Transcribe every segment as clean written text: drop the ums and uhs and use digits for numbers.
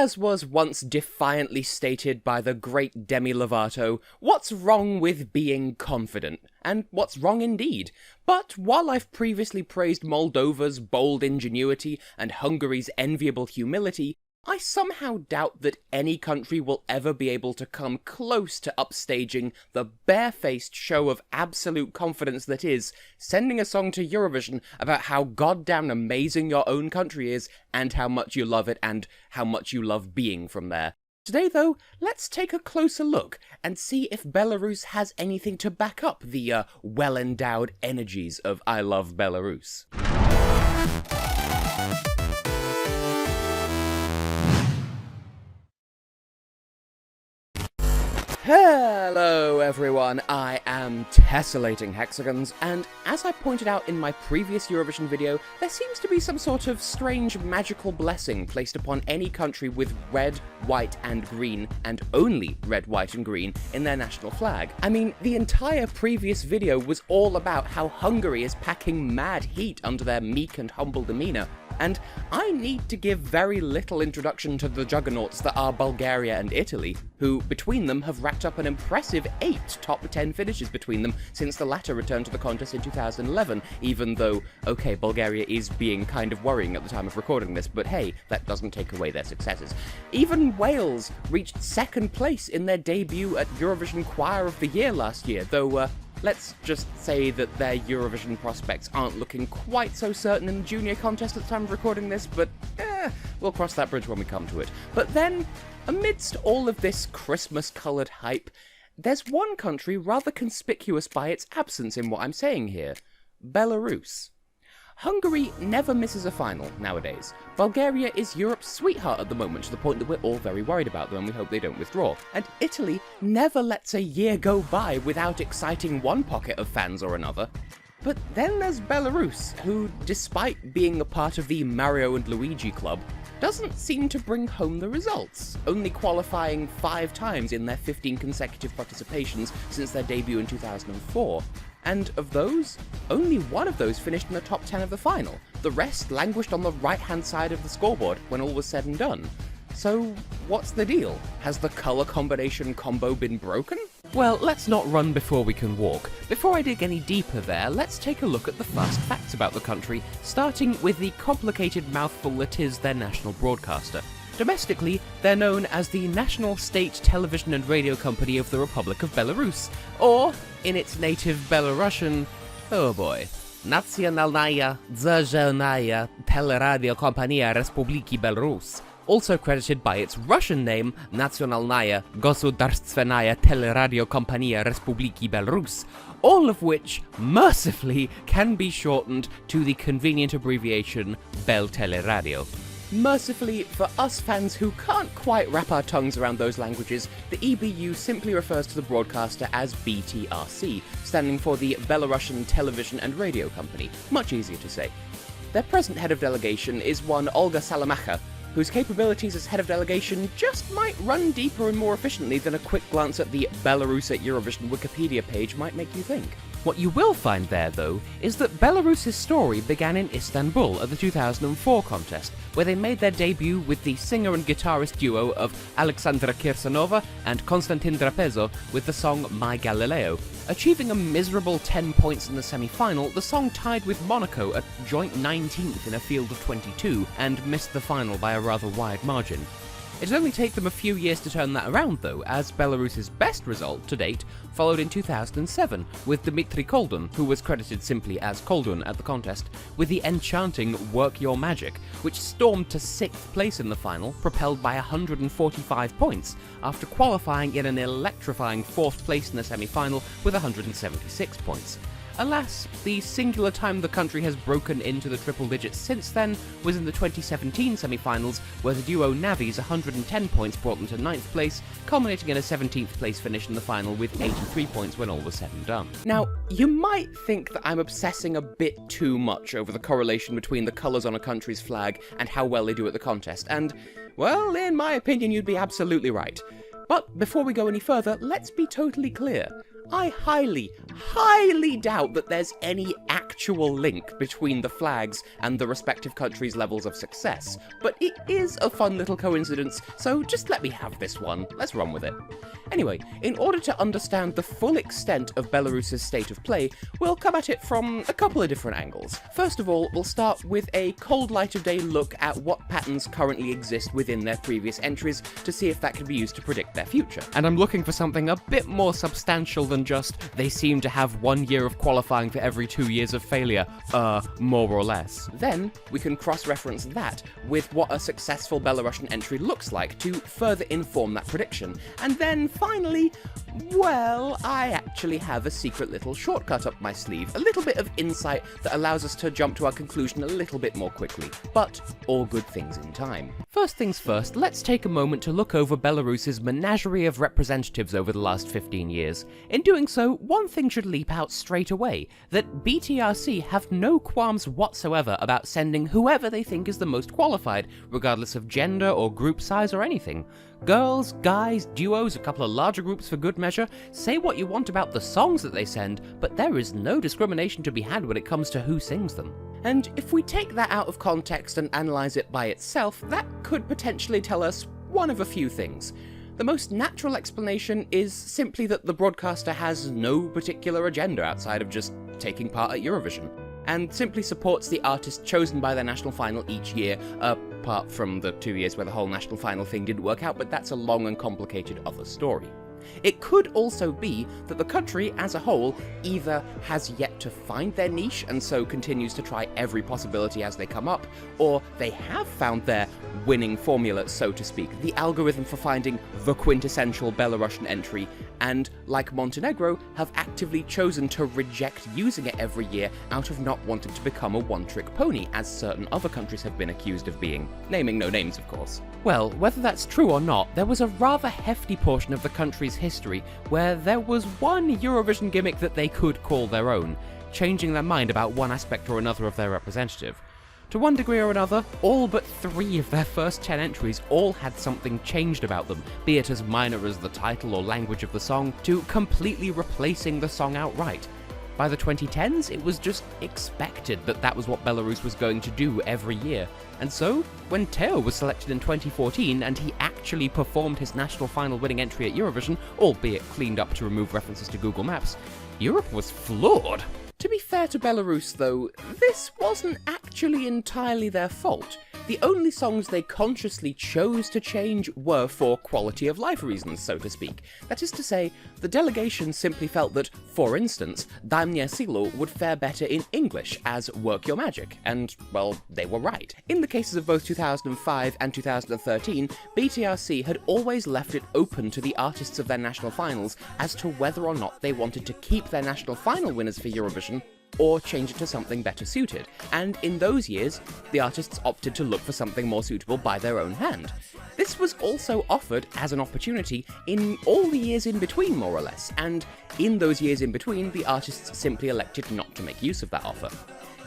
As was once defiantly stated by the great Demi Lovato, what's wrong with being confident? And what's wrong indeed? But while I've previously praised Moldova's bold ingenuity and Hungary's enviable humility, I somehow doubt that any country will ever be able to come close to upstaging the barefaced show of absolute confidence that is sending a song to Eurovision about how goddamn amazing your own country is and how much you love it and how much you love being from there. Today, though, let's take a closer look and see if Belarus has anything to back up the well-endowed energies of I Love Belarus. Hello everyone, I am Tessellating Hexagons, and as I pointed out in my previous Eurovision video, there seems to be some sort of strange magical blessing placed upon any country with red, white and green, and only red, white and green, in their national flag. I mean, the entire previous video was all about how Hungary is packing mad heat under their meek and humble demeanour, and I need to give very little introduction to the juggernauts that are Bulgaria and Italy, who, between them, have racked up an impressive 8 top 10 finishes between them since the latter returned to the contest in 2011, even though, okay, Bulgaria is being kind of worrying at the time of recording this, but hey, that doesn't take away their successes. Even Wales reached 2nd place in their debut at Eurovision Choir of the Year last year, though, let's just say that their Eurovision prospects aren't looking quite so certain in the junior contest at the time of recording this, but we'll cross that bridge when we come to it. But then, amidst all of this Christmas-coloured hype, there's one country rather conspicuous by its absence in what I'm saying here: Belarus. Hungary never misses a final nowadays. Bulgaria is Europe's sweetheart at the moment, to the point that we're all very worried about them and we hope they don't withdraw. And Italy never lets a year go by without exciting one pocket of fans or another. But then there's Belarus, who, despite being a part of the Mario and Luigi club, doesn't seem to bring home the results, only qualifying 5 times in their 15 consecutive participations since their debut in 2004. And of those, only one of those finished in the top 10 of the final. The rest languished on the right-hand side of the scoreboard when all was said and done. So, what's the deal? Has the colour combination combo been broken? Well, let's not run before we can walk. Before I dig any deeper there, let's take a look at the fast facts about the country, starting with the complicated mouthful that is their national broadcaster. Domestically, they're known as the National State Television and Radio Company of the Republic of Belarus, or, in its native Belarusian, oh boy, Nacionalnaya Dzержавная Teleradiokompania Respubliki Belarus, also credited by its Russian name, Nacionalnaya Gosudarstvenaya Teleradiokompania Respubliki Belarus, all of which, mercifully, can be shortened to the convenient abbreviation Belteleradio. Mercifully, for us fans who can't quite wrap our tongues around those languages, the EBU simply refers to the broadcaster as BTRC, standing for the Belarusian Television and Radio Company. Much easier to say. Their present head of delegation is one Olga Salamacha, whose capabilities as head of delegation just might run deeper and more efficiently than a quick glance at the Belarus at Eurovision Wikipedia page might make you think. What you will find there, though, is that Belarus's story began in Istanbul at the 2004 contest, where they made their debut with the singer and guitarist duo of Alexandra Kirsanova and Konstantin Drapezo with the song My Galileo. Achieving a miserable 10 points in the semi-final, the song tied with Monaco at joint 19th in a field of 22, and missed the final by a rather wide margin. It'd only take them a few years to turn that around, though, as Belarus's best result to date followed in 2007, with Dmitry Koldun, who was credited simply as Koldun at the contest, with the enchanting Work Your Magic, which stormed to 6th place in the final, propelled by 145 points, after qualifying in an electrifying 4th place in the semi-final with 176 points. Alas, the singular time the country has broken into the triple digits since then was in the 2017 semi-finals, where the duo Navi's 110 points brought them to 9th place, culminating in a 17th place finish in the final with 83 points when all was said and done. Now, you might think that I'm obsessing a bit too much over the correlation between the colours on a country's flag and how well they do at the contest, and, well, in my opinion, you'd be absolutely right. But before we go any further, let's be totally clear. I highly doubt that there's any actual link between the flags and the respective countries' levels of success, but it is a fun little coincidence, so just let me have this one. Let's run with it. Anyway, in order to understand the full extent of Belarus's state of play, we'll come at it from a couple of different angles. First of all, we'll start with a cold light of day look at what patterns currently exist within their previous entries to see if that can be used to predict their future. And I'm looking for something a bit more substantial than just, they seem to have 1 year of qualifying for every 2 years of failure, more or less. Then, we can cross-reference that with what a successful Belarusian entry looks like to further inform that prediction. And then, finally, well, I actually have a secret little shortcut up my sleeve, a little bit of insight that allows us to jump to our conclusion a little bit more quickly. But all good things in time. First things first, let's take a moment to look over Belarus's menagerie of representatives over the last 15 years. In doing so, one thing should leap out straight away, that BTRC have no qualms whatsoever about sending whoever they think is the most qualified, regardless of gender or group size or anything. Girls, guys, duos, a couple of larger groups for good measure, say what you want about the songs that they send, but there is no discrimination to be had when it comes to who sings them. And if we take that out of context and analyse it by itself, that could potentially tell us one of a few things. The most natural explanation is simply that the broadcaster has no particular agenda outside of just taking part at Eurovision, and simply supports the artist chosen by their national final each year, apart from the 2 years where the whole national final thing didn't work out, but that's a long and complicated other story. It could also be that the country as a whole either has yet to find their niche and so continues to try every possibility as they come up, or they have found their winning formula, so to speak, the algorithm for finding the quintessential Belarusian entry, and, like Montenegro, have actively chosen to reject using it every year out of not wanting to become a one-trick pony, as certain other countries have been accused of being. Naming no names, of course. Well, whether that's true or not, there was a rather hefty portion of the country's history where there was one Eurovision gimmick that they could call their own, changing their mind about one aspect or another of their representative. To one degree or another, all but 3 of their first 10 entries all had something changed about them, be it as minor as the title or language of the song, to completely replacing the song outright. By the 2010s, it was just expected that that was what Belarus was going to do every year. And so, when Teo was selected in 2014 and he actually performed his national final winning entry at Eurovision, albeit cleaned up to remove references to Google Maps, Europe was floored. To be fair to Belarus, though, this wasn't actually entirely their fault. The only songs they consciously chose to change were for quality of life reasons, so to speak. That is to say, the delegation simply felt that, for instance, Daj mnie silu would fare better in English as Work Your Magic, and, well, they were right. In the cases of both 2005 and 2013, BTRC had always left it open to the artists of their national finals as to whether or not they wanted to keep their national final winners for Eurovision or change it to something better suited, and in those years, the artists opted to look for something more suitable by their own hand. This was also offered as an opportunity in all the years in between, more or less, and in those years in between, the artists simply elected not to make use of that offer.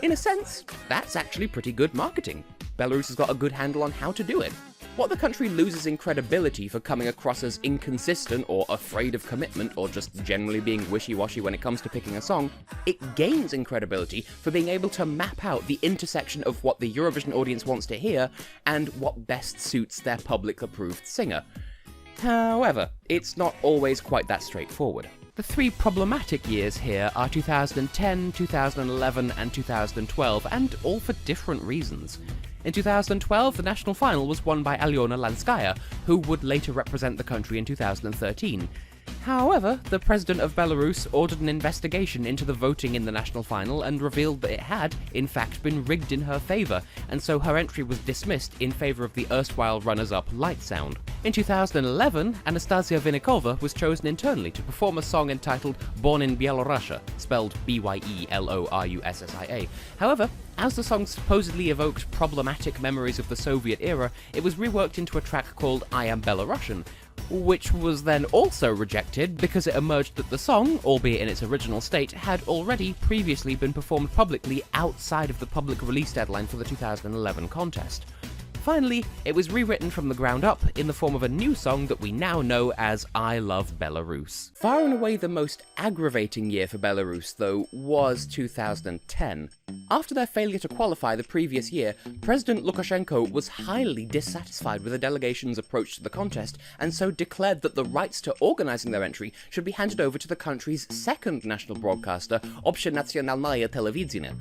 In a sense, that's actually pretty good marketing. Belarus has got a good handle on how to do it. What the country loses in credibility for coming across as inconsistent or afraid of commitment or just generally being wishy-washy when it comes to picking a song, it gains in credibility for being able to map out the intersection of what the Eurovision audience wants to hear and what best suits their public-approved singer. However, it's not always quite that straightforward. The 3 problematic years here are 2010, 2011, and 2012, and all for different reasons. In 2012, the national final was won by Alyona Lanskaya, who would later represent the country in 2013. However, the president of Belarus ordered an investigation into the voting in the national final and revealed that it had, in fact, been rigged in her favour, and so her entry was dismissed in favour of the erstwhile runners-up Light Sound. In 2011, Anastasia Vinnikova was chosen internally to perform a song entitled Born in Bielorussia, spelled Byelorussia. However, as the song supposedly evoked problematic memories of the Soviet era, it was reworked into a track called I Am Belarusian, which was then also rejected because it emerged that the song, albeit in its original state, had already previously been performed publicly outside of the public release deadline for the 2011 contest. finally, it was rewritten from the ground up in the form of a new song that we now know as I Love Belarus. Far and away the most aggravating year for Belarus, though, was 2010. After their failure to qualify the previous year, President Lukashenko was highly dissatisfied with the delegation's approach to the contest, and so declared that the rights to organising their entry should be handed over to the country's second national broadcaster, Общенациональное телевидение.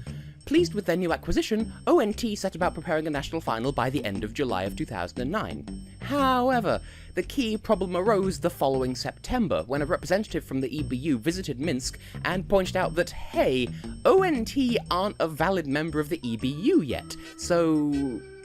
Pleased with their new acquisition, ONT set about preparing a national final by the end of July of 2009. However, the key problem arose the following September, when a representative from the EBU visited Minsk and pointed out that, hey, ONT aren't a valid member of the EBU yet, so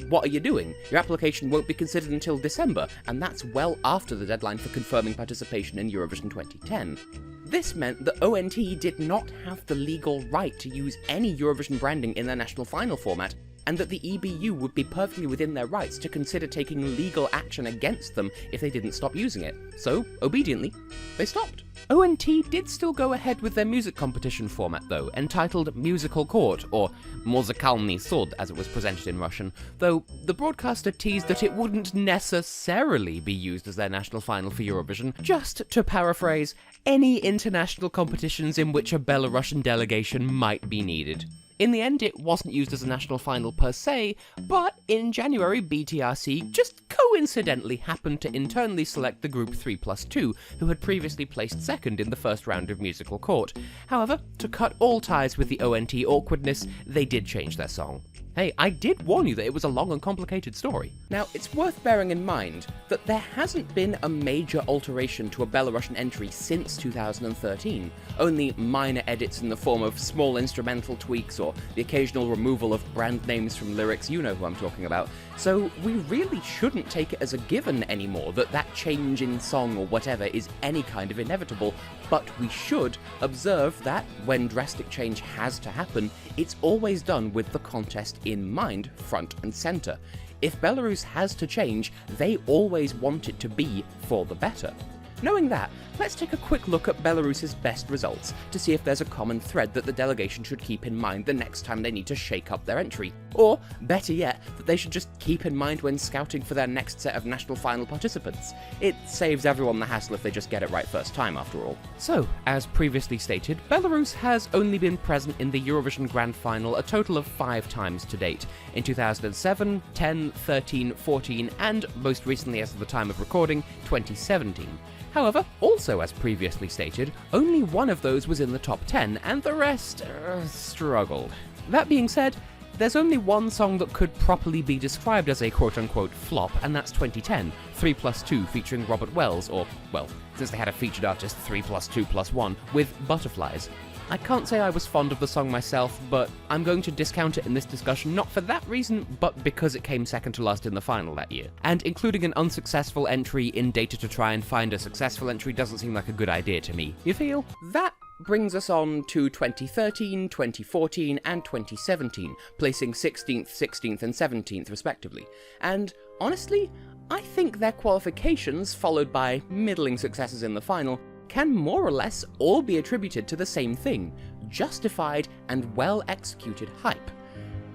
what are you doing? Your application won't be considered until December, and that's well after the deadline for confirming participation in Eurovision 2010. This meant that ONT did not have the legal right to use any Eurovision branding in their national final format, and that the EBU would be perfectly within their rights to consider taking legal action against them if they didn't stop using it. So, obediently, they stopped. ONT did still go ahead with their music competition format though, entitled Musical Court, or Muzykalny Sud as it was presented in Russian, though the broadcaster teased that it wouldn't necessarily be used as their national final for Eurovision, just to paraphrase, any international competitions in which a Belarusian delegation might be needed. In the end, it wasn't used as a national final per se, but in January, BTRC just coincidentally happened to internally select the group 3+2, who had previously placed second in the first round of Musical Court. However, to cut all ties with the ONT awkwardness, they did change their song. Hey, I did warn you that it was a long and complicated story. Now, it's worth bearing in mind that there hasn't been a major alteration to a Belarusian entry since 2013, only minor edits in the form of small instrumental tweaks or the occasional removal of brand names from lyrics, you know who I'm talking about, so we really shouldn't take it as a given anymore that that change in song or whatever is any kind of inevitable, but we should observe that when drastic change has to happen, it's always done with the contest in mind, front and center. If Belarus has to change, they always want it to be for the better. Knowing that, let's take a quick look at Belarus's best results to see if there's a common thread that the delegation should keep in mind the next time they need to shake up their entry. Or, better yet, that they should just keep in mind when scouting for their next set of national final participants. It saves everyone the hassle if they just get it right first time, after all. So, as previously stated, Belarus has only been present in the Eurovision Grand Final a total of 5 times to date, in 2007, 10, 13, 14, and most recently as of the time of recording, 2017. However, also as previously stated, only one of those was in the top 10, and the rest struggled. That being said, there's only one song that could properly be described as a quote-unquote flop, and that's 2010, 3+2 featuring Robert Wells, or, well, since they had a featured artist, 3+2+1, with Butterflies. I can't say I was fond of the song myself, but I'm going to discount it in this discussion not for that reason, but because it came second to last in the final that year. And including an unsuccessful entry in data to try and find a successful entry doesn't seem like a good idea to me. You feel? That brings us on to 2013, 2014, and 2017, placing 16th, 16th, and 17th respectively. And honestly, I think their qualifications, followed by middling successes in the final, can more or less all be attributed to the same thing: justified and well-executed hype.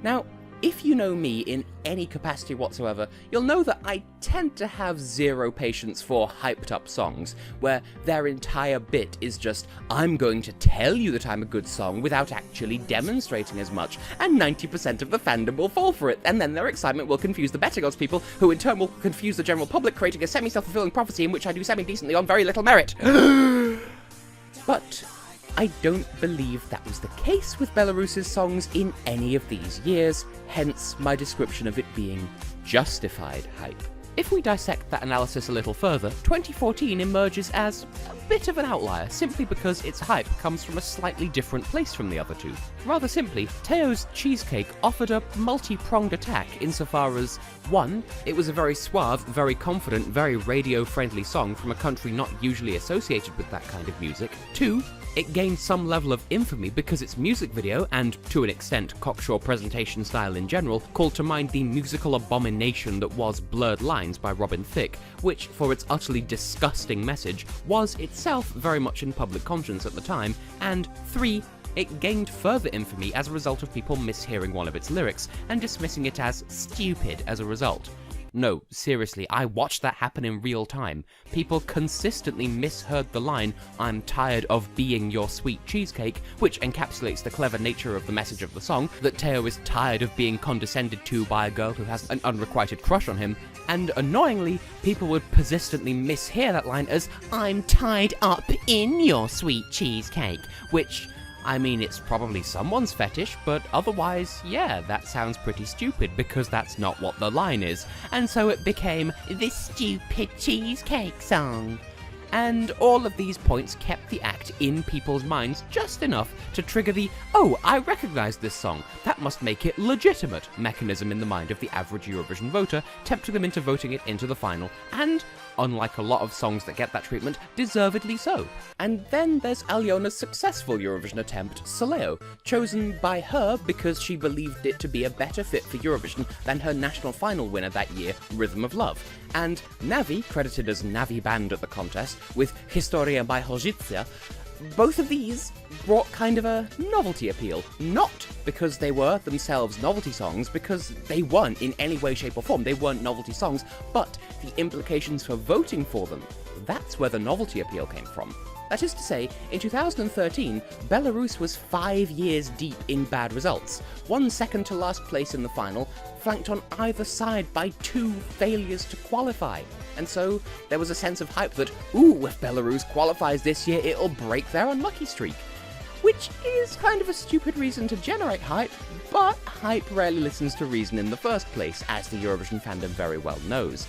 Now, if you know me in any capacity whatsoever, you'll know that I tend to have zero patience for hyped-up songs, where their entire bit is just, I'm going to tell you that I'm a good song without actually demonstrating as much, and 90% of the fandom will fall for it, and then their excitement will confuse the Better Gods people, who in turn will confuse the general public, creating a semi-self-fulfilling prophecy in which I do semi-decently on very little merit. But I don't believe that was the case with Belarus's songs in any of these years, hence my description of it being justified hype. If we dissect that analysis a little further, 2014 emerges as a bit of an outlier, simply because its hype comes from a slightly different place from the other two. Rather simply, Teo's Cheesecake offered a multi-pronged attack insofar as 1. It was a very suave, very confident, very radio-friendly song from a country not usually associated with that kind of music. 2. It gained some level of infamy because its music video, and to an extent cocksure presentation style in general, called to mind the musical abomination that was Blurred Lines by Robin Thicke, which, for its utterly disgusting message, was itself very much in public conscience at the time. And 3. it gained further infamy as a result of people mishearing one of its lyrics and dismissing it as stupid as a result. No, seriously, I watched that happen in real time. People consistently misheard the line, "I'm tired of being your sweet cheesecake," which encapsulates the clever nature of the message of the song, that Teo is tired of being condescended to by a girl who has an unrequited crush on him, and annoyingly, people would persistently mishear that line as, "I'm tied up in your sweet cheesecake," which, I mean, it's probably someone's fetish, but otherwise, yeah, that sounds pretty stupid because that's not what the line is. And so it became the stupid cheesecake song. And all of these points kept the act in people's minds just enough to trigger the, "Oh, I recognise this song, that must make it legitimate" mechanism in the mind of the average Eurovision voter, tempting them into voting it into the final, and, unlike a lot of songs that get that treatment, deservedly so. And then there's Aljona's successful Eurovision attempt, Soleo, chosen by her because she believed it to be a better fit for Eurovision than her national final winner that year, Rhythm of Love. And Navi, credited as Navi Band at the contest, with Historia by Hojica, both of these brought kind of a novelty appeal. Not because they were themselves novelty songs, because they weren't in any way, shape or form. They weren't novelty songs, but the implications for voting for them. That's where the novelty appeal came from. That is to say, in 2013, Belarus was 5 years deep in bad results, one second to last place in the final, flanked on either side by 2 failures to qualify. And so there was a sense of hype that, ooh, if Belarus qualifies this year, it'll break their unlucky streak. Which is kind of a stupid reason to generate hype, but hype rarely listens to reason in the first place, as the Eurovision fandom very well knows.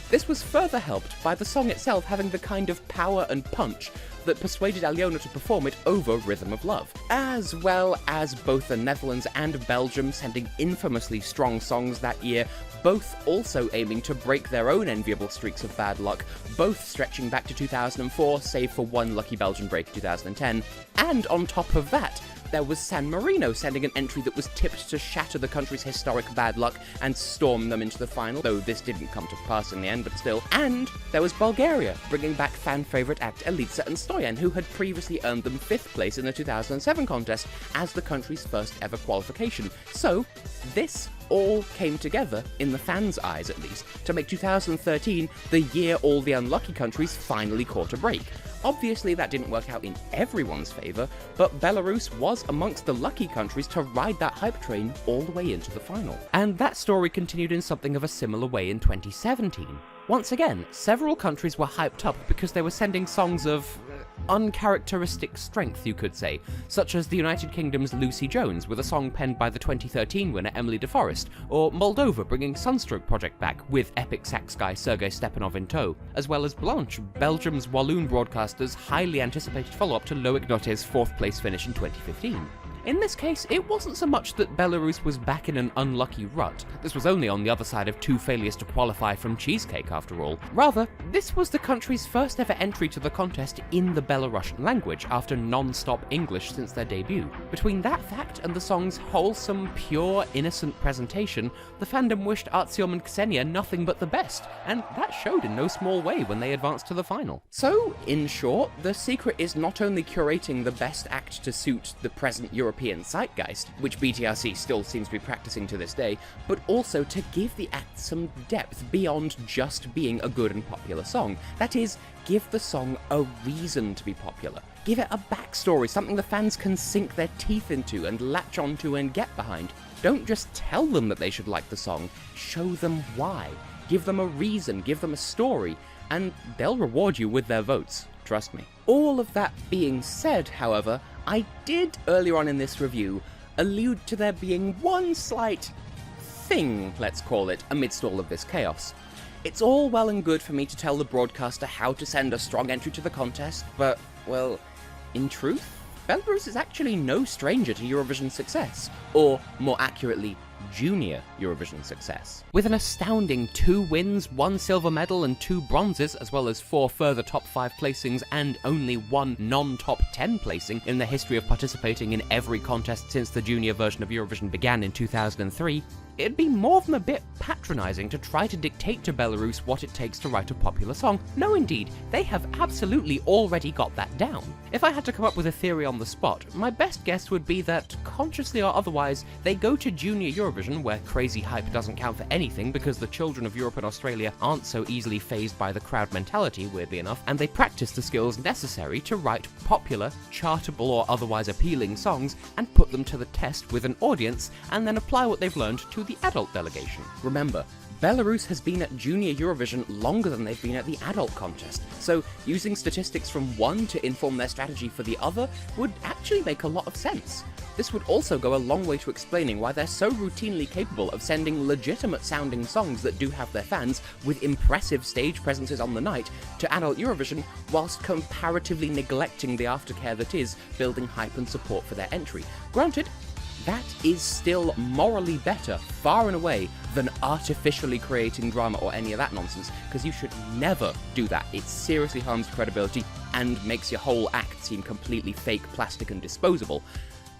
This was further helped by the song itself having the kind of power and punch that persuaded Aljona to perform it over Rhythm of Love, as well as both the Netherlands and Belgium sending infamously strong songs that year, both also aiming to break their own enviable streaks of bad luck, both stretching back to 2004, save for one lucky Belgian break in 2010, and on top of that, there was San Marino sending an entry that was tipped to shatter the country's historic bad luck and storm them into the final, though this didn't come to pass in the end, but still. And there was Bulgaria, bringing back fan favourite act Elitsa and Stoyan, who had previously earned them 5th place in the 2007 contest as the country's first ever qualification. So, this all came together, in the fans' eyes at least, to make 2013 the year all the unlucky countries finally caught a break. Obviously that didn't work out in everyone's favour, but Belarus was amongst the lucky countries to ride that hype train all the way into the final. And that story continued in something of a similar way in 2017. Once again, several countries were hyped up because they were sending songs of uncharacteristic strength, you could say, such as the United Kingdom's Lucy Jones with a song penned by the 2013 winner Emily de Forest, or Moldova bringing Sunstroke Project back with epic sax guy Sergei Stepanov in tow, as well as Blanche, Belgium's Walloon broadcaster's highly anticipated follow-up to Loic Notte's 4th place finish in 2015. In this case, it wasn't so much that Belarus was back in an unlucky rut. This was only on the other side of 2 failures to qualify from Cheesecake after all. Rather, this was the country's first ever entry to the contest in the Belarusian language after non-stop English since their debut. Between that fact and the song's wholesome, pure, innocent presentation, the fandom wished Artyom and Ksenia nothing but the best, and that showed in no small way when they advanced to the final. So, in short, the secret is not only curating the best act to suit the present European zeitgeist, which BTRC still seems to be practicing to this day, but also to give the act some depth beyond just being a good and popular song. That is, give the song a reason to be popular. Give it a backstory, something the fans can sink their teeth into and latch onto and get behind. Don't just tell them that they should like the song, show them why. Give them a reason, give them a story, and they'll reward you with their votes, trust me. All of that being said, however, I did, earlier on in this review, allude to there being one slight thing, let's call it, amidst all of this chaos. It's all well and good for me to tell the broadcaster how to send a strong entry to the contest, but, well, in truth, Belarus is actually no stranger to Eurovision success, or, more accurately, junior Eurovision success. With an astounding 2 wins, 1 silver medal and 2 bronzes, as well as 4 further top 5 placings and only 1 non-top 10 placing in the history of participating in every contest since the junior version of Eurovision began in 2003, it'd be more than a bit patronising to try to dictate to Belarus what it takes to write a popular song. No indeed, they have absolutely already got that down. If I had to come up with a theory on the spot, my best guess would be that, consciously or otherwise, they go to junior Eurovision, where crazy hype doesn't count for anything because the children of Europe and Australia aren't so easily fazed by the crowd mentality, weirdly enough, and they practice the skills necessary to write popular, chartable or otherwise appealing songs and put them to the test with an audience, and then apply what they've learned to the adult delegation. Remember, Belarus has been at junior Eurovision longer than they've been at the adult contest, so using statistics from one to inform their strategy for the other would actually make a lot of sense. This would also go a long way to explaining why they're so routinely capable of sending legitimate sounding songs that do have their fans with impressive stage presences on the night to adult Eurovision, whilst comparatively neglecting the aftercare that is building hype and support for their entry. Granted, that is still morally better, far and away, than artificially creating drama or any of that nonsense, because you should never do that. It seriously harms credibility and makes your whole act seem completely fake, plastic and disposable.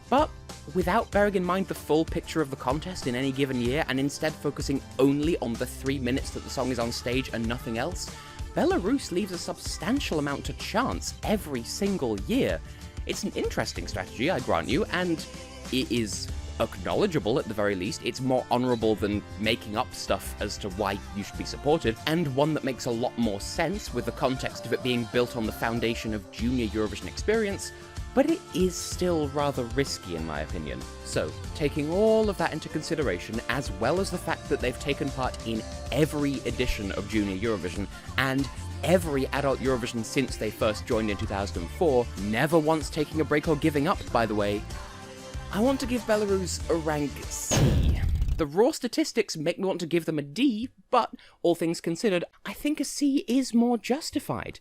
But without bearing in mind the full picture of the contest in any given year, and instead focusing only on the 3 minutes that the song is on stage and nothing else, Belarus leaves a substantial amount to chance every single year. It's an interesting strategy, I grant you, and it is acknowledgeable at the very least. It's more honourable than making up stuff as to why you should be supported, and one that makes a lot more sense with the context of it being built on the foundation of junior Eurovision experience, but it is still rather risky in my opinion. So, taking all of that into consideration, as well as the fact that they've taken part in every edition of junior Eurovision, and every adult Eurovision since they first joined in 2004, never once taking a break or giving up, by the way, I want to give Belarus a rank C. The raw statistics make me want to give them a D, but all things considered, I think a C is more justified.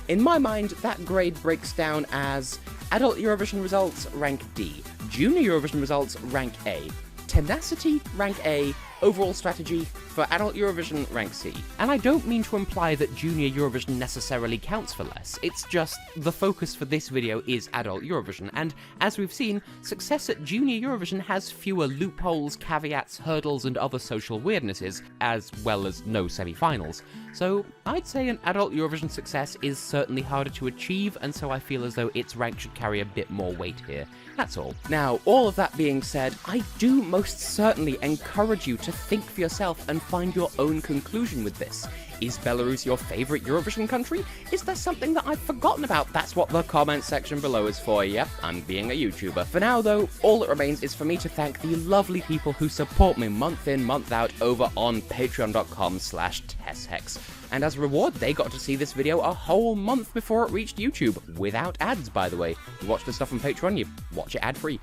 In my mind, that grade breaks down as adult Eurovision results rank D, junior Eurovision results rank A, tenacity rank A, overall strategy for adult Eurovision rank C. And I don't mean to imply that junior Eurovision necessarily counts for less, it's just the focus for this video is adult Eurovision, and as we've seen, success at junior Eurovision has fewer loopholes, caveats, hurdles and other social weirdnesses, as well as no semi-finals. So I'd say an adult Eurovision success is certainly harder to achieve, and so I feel as though its rank should carry a bit more weight here. That's all. Now, all of that being said, I do most certainly encourage you to think for yourself and find your own conclusion with this. Is Belarus your favourite Eurovision country? Is there something that I've forgotten about? That's what the comment section below is for. Yep, I'm being a YouTuber. For now though, all that remains is for me to thank the lovely people who support me month in, month out over on patreon.com/TessHex. And as a reward, they got to see this video a whole month before it reached YouTube, without ads, by the way. You watch the stuff on Patreon, you watch it ad-free.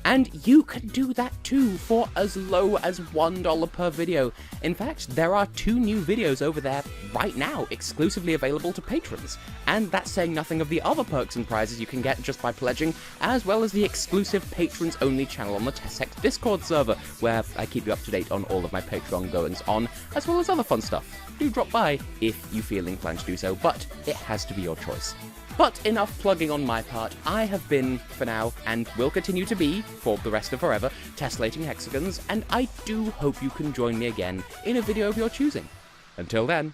And you can do that too for as low as $1 per video. In fact, there are 2 new videos over there right now, exclusively available to patrons. And that's saying nothing of the other perks and prizes you can get just by pledging, as well as the exclusive patrons-only channel on the Tessellating Discord server, where I keep you up to date on all of my Patreon goings-on, as well as other fun stuff. Do drop by if you feel inclined to do so, but it has to be your choice. But enough plugging on my part. I have been, for now, and will continue to be, for the rest of forever, Tessellating Hexagons, and I do hope you can join me again in a video of your choosing. Until then,